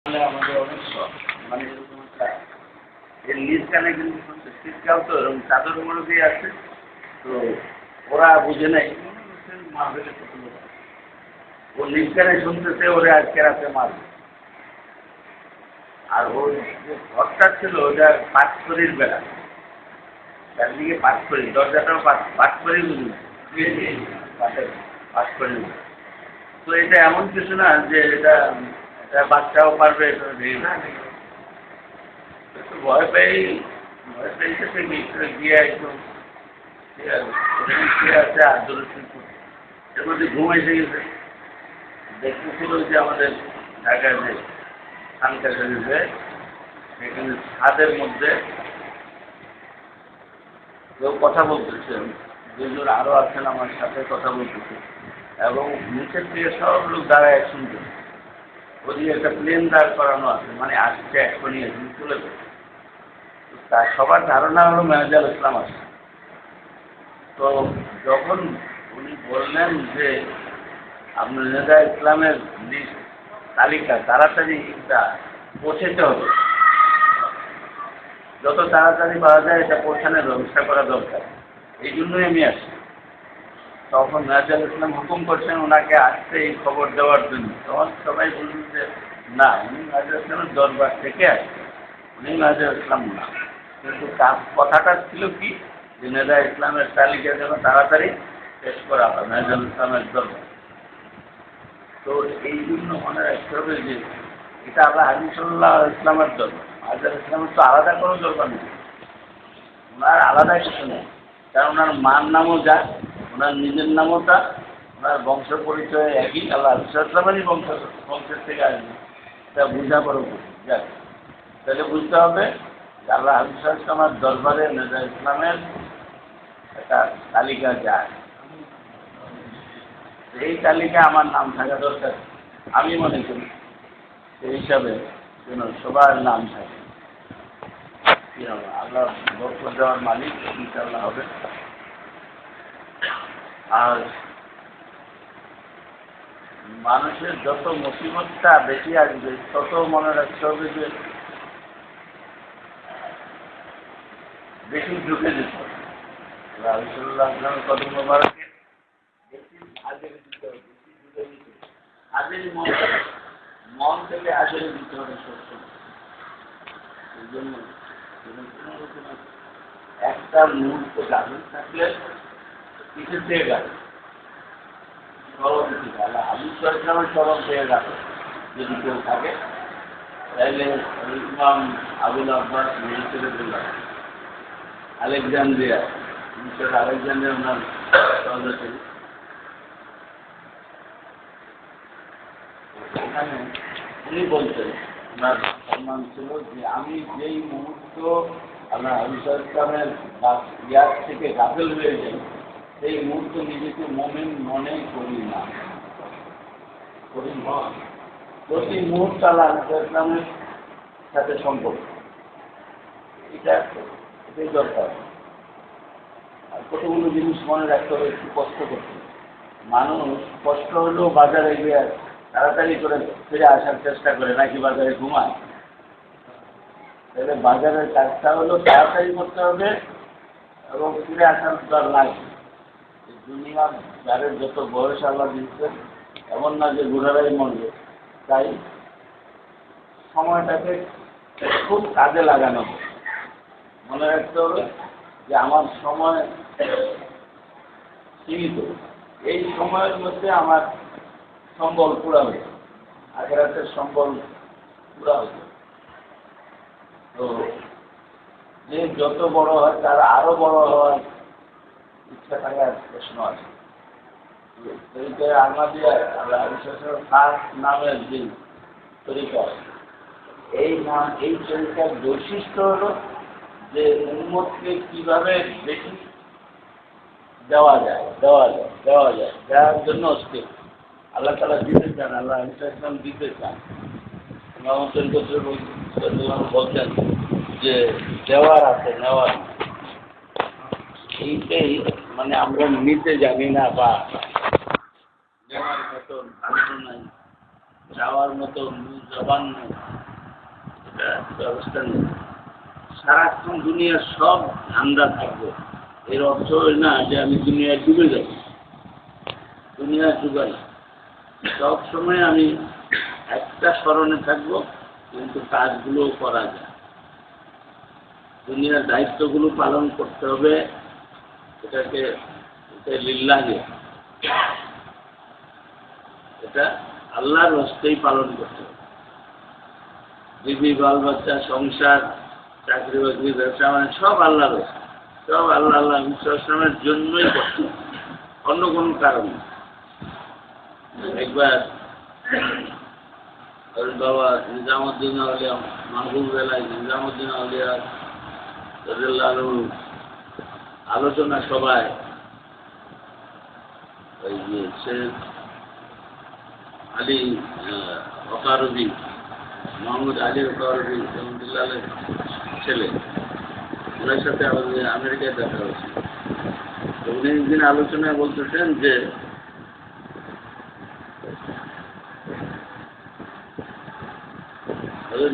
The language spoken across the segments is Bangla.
আমাদের অনেক মানে এরকম একটা এর নিজ কানে কিন্তু শীতকাল তো এরকম চাদর মনে আছে তো ওরা বুঝে নাই মারবে ও নিজ কানে শুনতেছে ওরে আজকে রাতে মারবে। আর ওর যে ঘরটা ছিল ওটা পাঁচকড়ির বেড়া, চারদিকে পাঁচকড়ি, দরজাটাও পাঁচকড়ি বুঝুন পাঁচকড়ি। তো এটা এমন কিছু না যে এটা বাচ্চাও পারবে, এটা একটু ভয় পেয়েছে ভিতরে গিয়ে একদম আছে আন্দোলন এর মধ্যে ঘুম এসে গেছে। দেখতেছিল যে আমাদের ঢাকায় যে খানকা শরীফে সেখানে ছাদের মধ্যে কেউ কথা বলতেছেন, দুজন আরো আছেন আমার সাথে কথা বলতেছে এবং নিচের দিকে সব লোক দাঁড়ায় শুনতে। ওদিকে একটা প্লেন দাঁড় করানো আছে, মানে আসছে এখনই এখন চলে যাবে। তার সবার ধারণা হলো মেহেজাল ইসলাম আসে। তো যখন উনি বললেন যে আপনার মেহেজাল ইসলামের লিস্ট তালিকা তাড়াতাড়ি এটা পৌঁছাতে হবে, যত তাড়াতাড়ি পাওয়া যায় এটা পৌঁছানোর ব্যবস্থা করা দরকার, এই জন্যই আমি আসি। তখন মেহেজাল ইসলাম হুকুম করছেন ওনাকে আসতে এই খবর দেওয়ার জন্য। তখন সবাই বললেন যে না, উনি মেহেজাল ইসলামের দরবার থেকে আসছে, উনি মেহেজাল ইসলাম না। কিন্তু তার কথাটা ছিল কি যে মেহেজাল ইসলামের তালিকা যেন তাড়াতাড়ি শেষ করা হয় মেহেজাল ইসলামের দরবার। তো এই জন্য মনে রাখতে হবে যে এটা আবার হাবিবুল্লাহ ইসলামের দরবার, মেহেজাল ইসলামের তো আলাদা কোনো দরবার নেই, ওনার আলাদা কিছু নেই। কারণ ওনার মার নামও যা, ওনার নিজের নামও তা, ওনার বংশ পরিচয় একই, আল্লাহ ইসলামেরই বংশের থেকে আসবে। এটা বুঝা বড় যাক, তাহলে বুঝতে হবে যে আল্লাহ ইসলামের দরবারে মেহেজাল ইসলামের একটা তালিকা যায়, এই তালিকায় আমার নাম থাকা দরকার। আমি মনে করি সেই হিসাবে যেন সবার নাম থাকে। কি হবে, আল্লাহ বরকত দেওয়ার মালিক ইনশাআল্লাহ হবে। আর মানুষের যত মুসিবতটা বেশি আসবে তত মনে রাখতে হবে যে বেশি ঢুকে যেতে হবে। রাসূলুল্লাহ কদম মোবারকে বেশি আজরে দিতে হবে, বেশি ঢুকে দিতে হবে। আজেরই মন থেকে আজরে দিতে হবে সবসময়। এই জন্য একটা মুহূর্ত গাভীর থাকলে কিসের থেকে গাড়ি চরম থেকে আল্লাহ হাবিব চরম থেকে গাড়ি যদি কেউ থাকে, তাহলে ইমাম আবুল আব্বাস মিশরে বললাম আলেকজান্দ্রিয়া, মিশর আলেকজান্দ্রিয়া ওনার ছিল। এখানে উনি বলতেন ওনার সম্মান ছিল যে আমি যেই মুহূর্ত আল্লাহ হাবিব ইসলামের ইয়ার থেকে গাফেল হয়ে যাই সেই মুহূর্ত নিজেকে মোমেন মনে করি না, প্রতি মুহূর্ত আল্লাহ ইসলামের সাথে সম্পর্ক, এটাই দরকার। আর কতগুলো জিনিস মনে রাখতে হবে, একটু কষ্ট করতে। মানুষ কষ্ট হলেও বাজারে গিয়ে তাড়াতাড়ি করে ফিরে আসার চেষ্টা করে, নাকি বাজারে ঘুমায়। তাহলে বাজারের কাজটা হলো তাড়াতাড়ি করতে হবে এবং ফিরে আসার দর লাগবে। দুনিয়ার যাদের যত বয়স আল্লাহ দিচ্ছে, এমন না যে বুড়ারাই মরবে। তাই সময়টাকে খুব কাজে লাগানো হবে। মনে রাখতে হবে যে আমার সময় সীমিত, এই সময়ের মধ্যে আমার সম্বল পুরা হবে, আখিরাতের সম্বল পুরা হবে। তো যে যত বড় হয় তার আরো বড় হওয়ার ইচ্ছা থাকার প্রশ্ন আছে। আহমদিয়া আল্লাহ খাস নামের যে তরিকা, এই তরিকার বৈশিষ্ট্য হলো যে উম্মতকে কিভাবে বেশি দেওয়া যায় দেওয়ার জন্য হচ্ছে আল্লাহ তাআলা দিতে চান, আল্লাহ ইসলাম দিতে চান। বলছেন যে দেওয়ার আছে, নেওয়ার, এইটাই মানে আমরা নিতে জানি না, বা নেওয়ার মতো ধারণা নাই, যাওয়ার মতো জবান নেই। একটা ব্যবস্থা নেই। সারাক্ষণ দুনিয়ার সব ধান্দা থাকবে, এর অর্থ হয় না যে আমি দুনিয়ায় ডুবে যাব। দুনিয়ায় ডুবে না, সব সময় আমি একটা স্মরণে থাকবো, কিন্তু কাজগুলো করা যায়। দুনিয়ার দায়িত্বগুলো পালন করতে হবে, এটাকে লিল্লাহে, এটা আল্লাহর হস্তেই পালন করতে হবে। বিবি, বাল বাচ্চা, সংসার, চাকরি বাকরি, ব্যবসা, মানে সব আল্লাহর হস্তে, সব আল্লাহ আল্লাহ ইসলামের জন্যই করতে হবে, অন্য কোনো কারণ। একবার বাবা নিজামুদ্দিন আউলিয়া, মাহবুব এলাহি নিজামুদ্দিন আউলিয়া আলোচনা সভায় ওই যে শেখ আলী ওকারবি, মাহমুদ আলী ওকারবি রহমতুল্লাহের ছেলে, ওনার সাথে আমাদের আমেরিকায় দেখা হয়েছে। উনি একদিন আলোচনায় বলতেছেন যে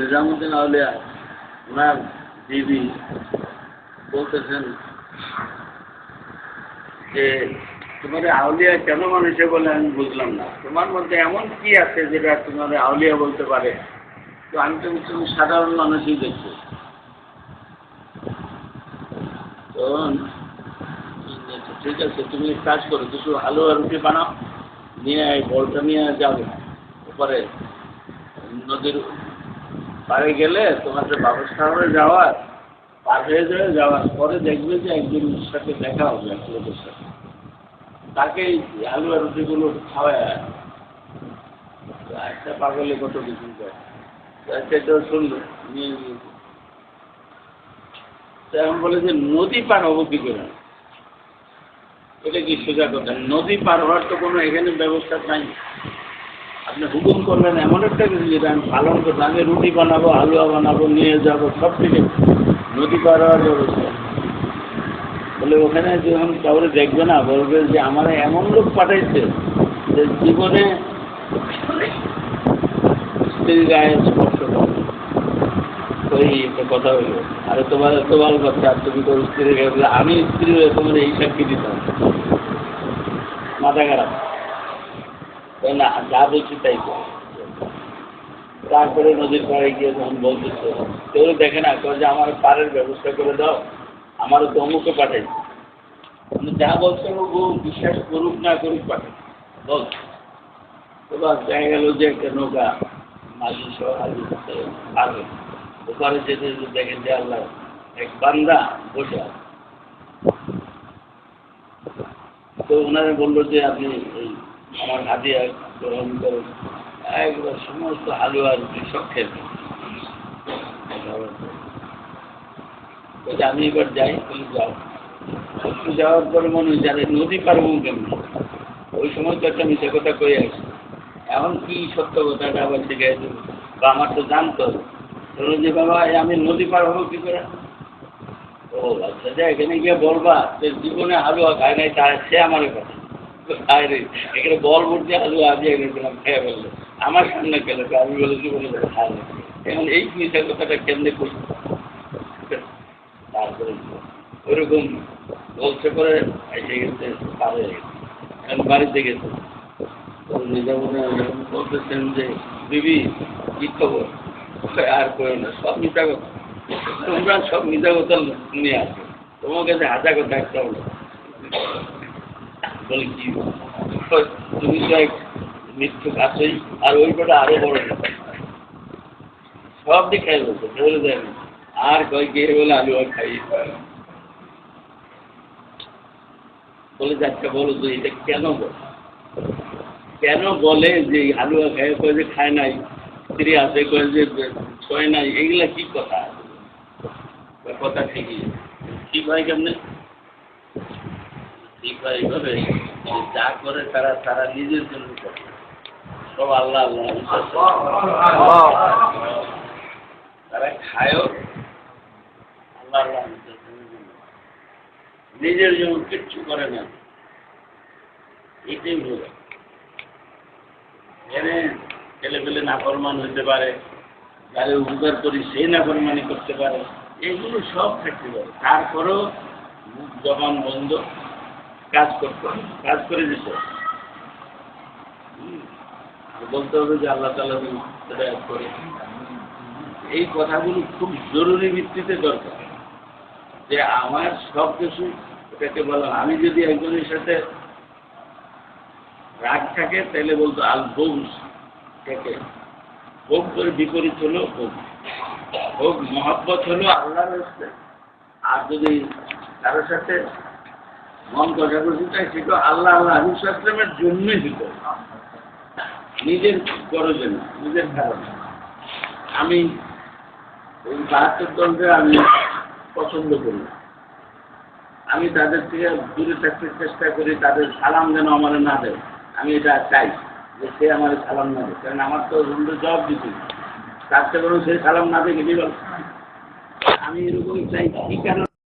নিজামুদ্দিন আউলিয়া ওনার দিদি বলতেছেন যে তোমার আউলিয়া কেন মানুষে বলে আমি বুঝলাম না, তোমার মধ্যে এমন কি আছে যেটা তোমার আউলিয়া বলতে পারে? তো আমি তো তুমি সাধারণ মানুষই দেখছি। তো ঠিক আছে, তুমি এক কাজ করো, কিছু আলু আর রুটি বানাও, নিয়ে এই বলটা নিয়ে যাবে ওপরে নদীর পাড়ে গেলে তোমার যে ব্যবস্থা হবে যাওয়ার, পার হয়ে যাবে, যাওয়ার পরে দেখবে যে একজনের সাথে দেখা হবে, এক লোকের সাথে, তাকে আলু আর রুটিগুলো খাওয়ায়। একটা পাগলে কত কিছু করে, সেটাও শুনলো, নিয়ে গিয়েছে। এখন বলে যে নদী পার হবো কি করে? এটা কি সোজা কথা? নদী পার হওয়ার তো কোনো এখানে ব্যবস্থা নাই। আপনি হুকুম করবেন এমন একটা কিছু যেটা আমি পালন করবো, আমি রুটি বানাবো, হালুয়া বানাবো, নিয়ে যাবো, সব ঠিক আছে, নদী পার হওয়ার ব্যবস্থা বলে ওখানে যখন কাউরে দেখবে না, বলবে যে আমার এমন লোক পাঠাইছে যে জীবনে স্ত্রীর গায়ে স্পর্শ করে। ওই একটা কথা হইল, আরে তোমার এত ভালো কথা, তুমি তো স্ত্রীর গায়ে বলে আমি স্ত্রী হয়ে তোমার এই সাক্ষী দিতাম, মাথা খারাপ না, যা বলছি তাই তো। তারপরে নদীর পাড়ে গিয়ে যখন বলতেছে, কেউ দেখে না, যে আমার পাড়ের ব্যবস্থা করে দাও, আমারও তো অমুকে পাঠাইছে, যা বলছে ও বিশ্বাস করুক না করুক পাঠাই বল। তো বাস দেখা গেল যে একটা নৌকা মাঝি সহ হাজির পারবে, ওখানে যেতে দেখেন যে আল্লাহ এক বান্দা বসে আছে। তো ওনারা বললো যে আপনি এই আমার হাদিয়া গ্রহণ করেন, একবার সমস্ত হালুয়া রুটি সব খেয়ে। আমি এবার যাই, তুমি যাও। একটু যাওয়ার পরে মনে হয় জানে নদী পারবো কেমন, ওই সময় তো একটা মিশে কথা কয়ে আসছে, এখন কি সত্য কথাটা আবার শিখাই দেবো, বা আমার তো জানতে হবে। ধরো যে বাবা আমি নদী পার হবো কি করে? ও আচ্ছা, যে এখানে গিয়ে বলবা যে জীবনে হালুয়া খায় নাই, তার সে আমার কথা খায় রে, এখানে বল বলছে হালুয়া আমি এনেছিলাম, খেয়ে ফেললো, আমার সামনে খেলে তো আমি বলে জীবনে খায় না। এখন এই মিশা কথাটা কেমনে করি? তারপরে ওইরকম বলছে করে এসে গেছে, পারে এখন বাড়িতে গেছে। বলতেছেন যে বিবি কি খবর? আর করে না, সব মিথ্যা কথা, তোমরা সব মিথ্যা কথা নিয়ে আসো, তোমার কাছে হাজার কথা একটা হলো। বলে কি তুমি তো এক মৃত্যু কাছেই, আর ওই কটা আরো বড় কথা, সব দিক খাই বলতো বলে দেন, আর কয় গিয়ে বলে আলু আর খাই বলে যাচ্ছে। বলো তো এটা কেন বলে, কেন বলে যে হালুয়া খায়, কয়ে যে খায় নাই, স্ত্রী আছে কয়ে যে ছয় নাই, এগুলা কি কথা? কথা ঠিকই, ঠিক হয় কেমনে? ঠিক হয় এইভাবে যা করে তারা নিজের জন্য করে, সব আল্লাহ আল্লাহ, তারা খায়ও আল্লাহ আল্লাহ, নিজের জন্য কিচ্ছু করে না। এটাই বলে এনে ছেলে পেলে নাফরমান হইতে পারে, যারা উপকার করি সেই নাফরমানি করতে পারে, এগুলো সব থাকতে পারে। তারপরেও মুখ জবান বন্ধ, কাজ করতে হবে, কাজ করে দিতে হবে। আর বলতে হবে যে আল্লাহ তাআলা সেটা করে। এই কথাগুলো খুব জরুরি ভিত্তিতে দরকার, যে আমার সব কিছু এটাকে বলা। আমি যদি একজনের সাথে রাগ থাকে তাহলে বলতো আল বউস থেকে, ভোগ করে বিপরীত হলো ভোগ, ভোগ মহাব্বত হলো আল্লাহর রাস্তে। আর যদি কারোর সাথে মন কষাকষি চাই, সেটা আল্লাহ আল্লাহ হাবিব সাল্লামের জন্যই দিতে, নিজের গরজে না, নিজের কারণে। আমি ওই ৭২ দলকে আমি পছন্দ করি, আমি তাদের থেকে দূরে থাকতে চেষ্টা করি, তাদের সালাম যেন আমার না দেয়। আমি এটা চাই যে সে আমার সালাম না দেয়, কারণ আমার তো রুলের জবাব দিতে, তার থেকে বরং সে সালাম না দেখে দিল। আমি এরকম চাই, কি কারণ